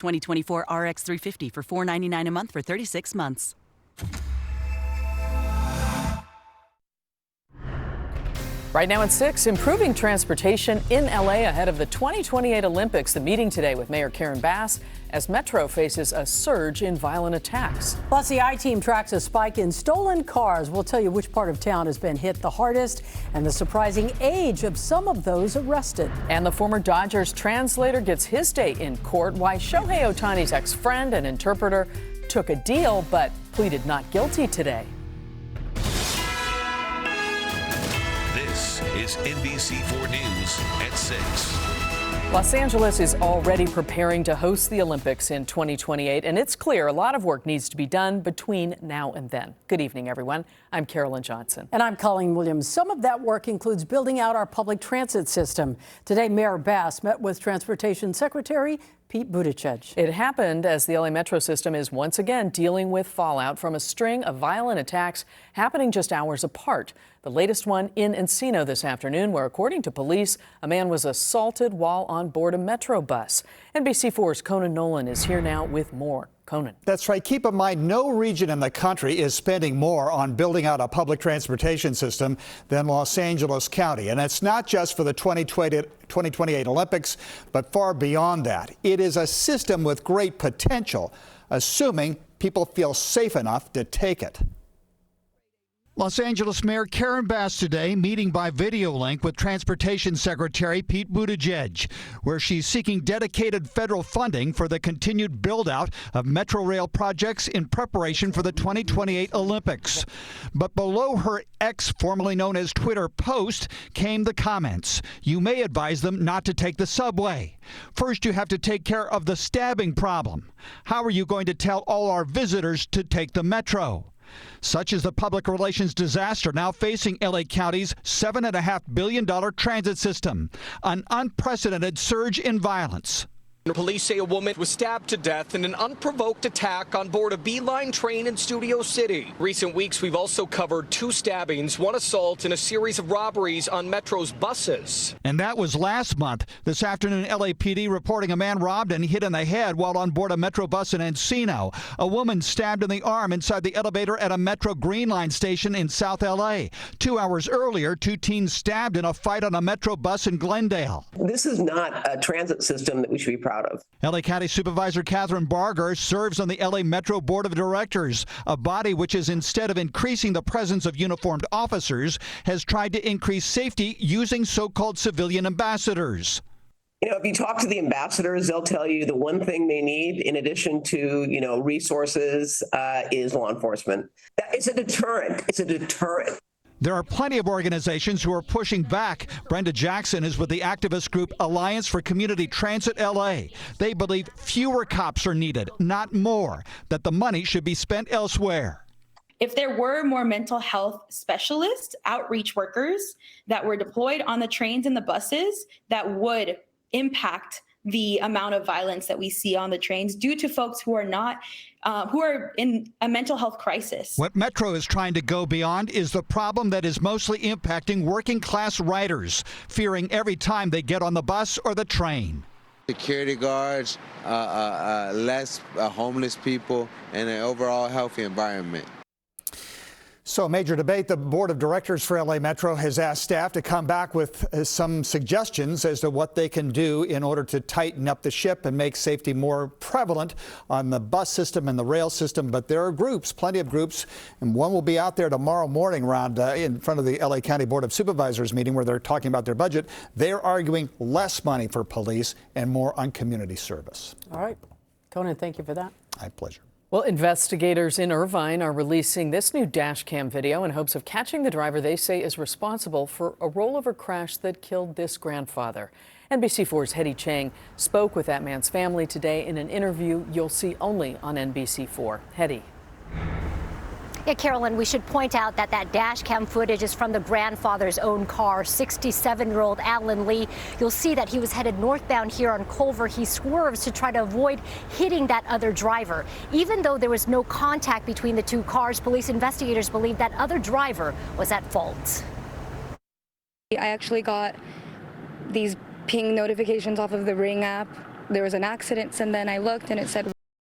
2024 RX 350 for $499 a month for 36 months. Right now at 6, improving transportation in L.A. ahead of the 2028 Olympics. The meeting today with Mayor Karen Bass as Metro faces a surge in violent attacks. Plus, the I-Team tracks a spike in stolen cars. We'll tell you which part of town has been hit the hardest and the surprising age of some of those arrested. And the former Dodgers translator gets his day in court. Why Shohei Ohtani's ex-friend and interpreter took a deal but pleaded not guilty today. This is NBC4 News at 6. Los Angeles is already preparing to host the Olympics in 2028, and it's clear a lot of work needs to be done between now and then. Good evening, everyone. I'm Carolyn Johnson. And I'm Colleen Williams. Some of that work includes building out our public transit system. Today, Mayor Bass met with Transportation Secretary Pete Buttigieg. It happened as the LA Metro system is once again dealing with fallout from a string of violent attacks happening just hours apart. The latest one in Encino this afternoon, where, according to police, a man was assaulted while on board a Metro bus. NBC4's Conan Nolan is here now with more. Conan. That's right. Keep in mind, no region in the country is spending more on building out a public transportation system than Los Angeles County. And it's not just for the 2028 Olympics, but far beyond that. It is a system with great potential, assuming people feel safe enough to take it. Los Angeles Mayor Karen Bass today meeting by video link with Transportation Secretary Pete Buttigieg, where she's seeking dedicated federal funding for the continued build-out of Metro rail projects in preparation for the 2028 Olympics. But below her X, formerly known as Twitter, post came the comments. You may advise them not to take the subway. First, you have to take care of the stabbing problem. How are you going to tell all our visitors to take the Metro? Such is the public relations disaster now facing LA County's $7.5 billion transit system, an unprecedented surge in violence. Police say a woman was stabbed to death in an unprovoked attack on board a B-Line train in Studio City. Recent weeks, we've also covered 2 stabbings, 1 assault, and a series of robberies on Metro's buses. And that was last month. This afternoon, LAPD reporting a man robbed and hit in the head while on board a Metro bus in Encino. A woman stabbed in the arm inside the elevator at a Metro Green Line station in South LA. 2 hours earlier, 2 teens stabbed in a fight on a Metro bus in Glendale. This is not a transit system that we should be proud of. LA County Supervisor Catherine Barger serves on the LA Metro Board of Directors, a body which is, instead of increasing the presence of uniformed officers, has tried to increase safety using so-called civilian ambassadors. If you talk to the ambassadors, they'll tell you the one thing they need, in addition to, resources, is law enforcement. It's a deterrent. It's a deterrent. There are plenty of organizations who are pushing back. Brenda Jackson is with the activist group Alliance for Community Transit LA. They believe fewer cops are needed, not more, that the money should be spent elsewhere. If there were more mental health specialists, outreach workers that were deployed on the trains and the buses, that would impact the amount of violence that we see on the trains due to folks who are in a mental health crisis. What Metro is trying to go beyond is the problem that is mostly impacting working class riders, fearing every time they get on the bus or the train. Security guards, less homeless people, and an overall healthy environment. So, a major debate. The board of directors for LA Metro has asked staff to come back with some suggestions as to what they can do in order to tighten up the ship and make safety more prevalent on the bus system and the rail system. But there are groups, plenty of groups, and one will be out there tomorrow morning around in front of the LA County Board of Supervisors meeting where they're talking about their budget. They're arguing less money for police and more on community service. All right. Conan, thank you for that. My pleasure. Well, investigators in Irvine are releasing this new dash cam video in hopes of catching the driver they say is responsible for a rollover crash that killed this grandfather. NBC4's Hetty Chang spoke with that man's family today in an interview you'll see only on NBC4. Hetty. Yeah, Carolyn, we should point out that dash cam footage is from the grandfather's own car, 67-year-old Alan Lee. You'll see that he was headed northbound here on Culver. He swerves to try to avoid hitting that other driver. Even though there was no contact between the 2 cars, police investigators believe that other driver was at fault. I actually got these ping notifications off of the Ring app there was an accident, and then I looked and it said